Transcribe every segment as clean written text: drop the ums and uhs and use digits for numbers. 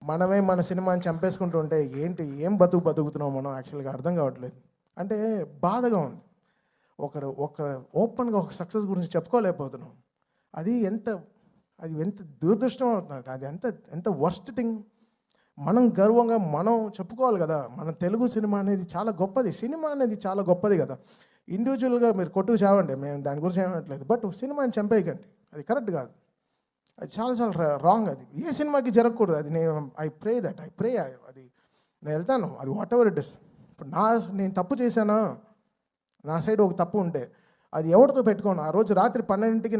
మనమే మన సినిమాని చంపేసుకుంటూ ఉంటే ఏం బతుకుతున్నాం మనం యాక్చువల్గా అర్థం కావట్లేదు. అంటే బాధగా ఉంది. ఒక ఓపెన్గా ఒక సక్సెస్ గురించి చెప్పుకోలేకపోతున్నాం. అది ఎంత దురదృష్టం అవుతుంది. అది ఎంత వర్స్ట్ థింగ్. మనం గర్వంగా మనం చెప్పుకోవాలి కదా, మన తెలుగు సినిమా అనేది చాలా గొప్పది. సినిమా అనేది చాలా గొప్పది కదా. ఇండివిజువల్గా మీరు కొట్టుకు చావండి, మేము దాని గురించి ఏమనట్లేదు. బట్ సినిమాని చంపేయకండి, అది కరెక్ట్ కాదు. అది చాలా రాంగ్. అది ఏ సినిమాకి జరగకూడదు. అది ఐ ప్రే అది నేను వెళ్తాను. అది వాట్ ఎవర్ ఇట్ ఇస్. ఇప్పుడు నేను తప్పు చేశానా, నా సైడ్ ఒక తప్పు ఉంటే అది ఎవరితో పెట్టుకోను. ఆ రోజు రాత్రి 12ంటికి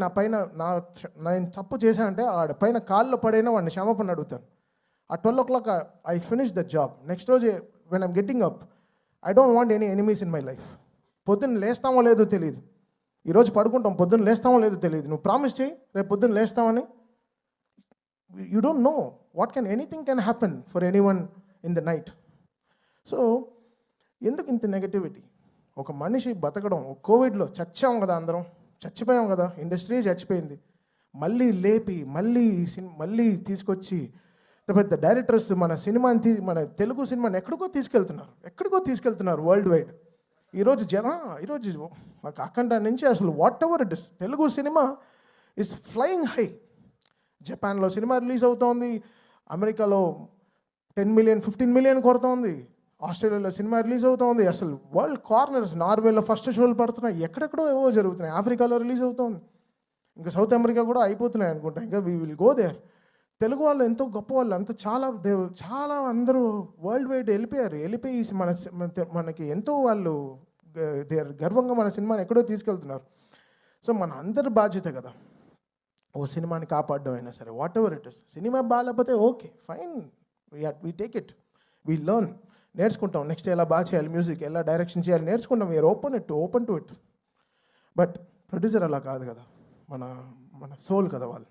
నేను తప్పు చేశానంటే వాడి పైన కాల్లో పడైనా వాడిని క్షమాపణ అడుగుతాను. ఆ 12 o'clock I finish the job. Next రోజు when I'm getting up, I don't want any enemies in my life. పొద్దున్న లేస్తామో లేదో తెలియదు, ఈరోజు పడుకుంటాం, పొద్దున్న లేస్తామో లేదో తెలియదు. నువ్వు ప్రామిస్ చేయి రేపు పొద్దున్న లేస్తామని. You don't know anything can happen for anyone in the night. So ఎందుకు ఇంత నెగటివిటీ? ఒక మనిషి బతకడం, కోవిడ్లో చచ్చాం కదా, అందరం చచ్చిపోయాం కదా, ఇండస్ట్రీ చచ్చిపోయింది. మళ్ళీ లేపి మళ్ళీ తీసుకొచ్చి పెద్ద డైరెక్టర్స్ మన తెలుగు సినిమాని ఎక్కడికో తీసుకెళ్తున్నారు వరల్డ్ వైడ్. ఈరోజు అఖండ నుంచి అసలు what ever it is, Telugu cinema is flying high. జపాన్లో సినిమా రిలీజ్ అవుతోంది, అమెరికాలో 10 million 15 million కొడుతోంది, ఆస్ట్రేలియాలో సినిమా రిలీజ్ అవుతోంది. అసలు వరల్డ్ కార్నర్స్, నార్వేలో ఫస్ట్ షోలు పడుతున్నాయి, ఎక్కడెక్కడో ఏవో జరుగుతున్నాయి, ఆఫ్రికాలో రిలీజ్ అవుతోంది, ఇంకా సౌత్ అమెరికా కూడా అయిపోతున్నాయి అనుకుంటా. ఇంకా we will go there. Telugu వాళ్ళు ఎంతో గొప్ప వాళ్ళు, చాలా అందరూ వరల్డ్ వైడ్ వెళ్ళిపోయి మనకి ఎంతో వాళ్ళు గర్వంగా మన సినిమాని ఎక్కడో తీసుకెళ్తున్నారు. సో మన అందరి బాధ్యత కదా ఓ సినిమాని కాపాడడం అయినా సరే, వాట్ ఎవర్ ఇట్ ఇస్. సినిమా బాగాలేకపోతే okay fine, we take it, we learn, నేర్చుకుంటాం. నెక్స్ట్ ఎలా బాగా చేయాలి, మ్యూజిక్ ఎలా డైరెక్షన్ చేయాలి నేర్చుకుంటాం. We are open to it. But producer అలా కాదు కదా, మన సోల్ కదా వాళ్ళు.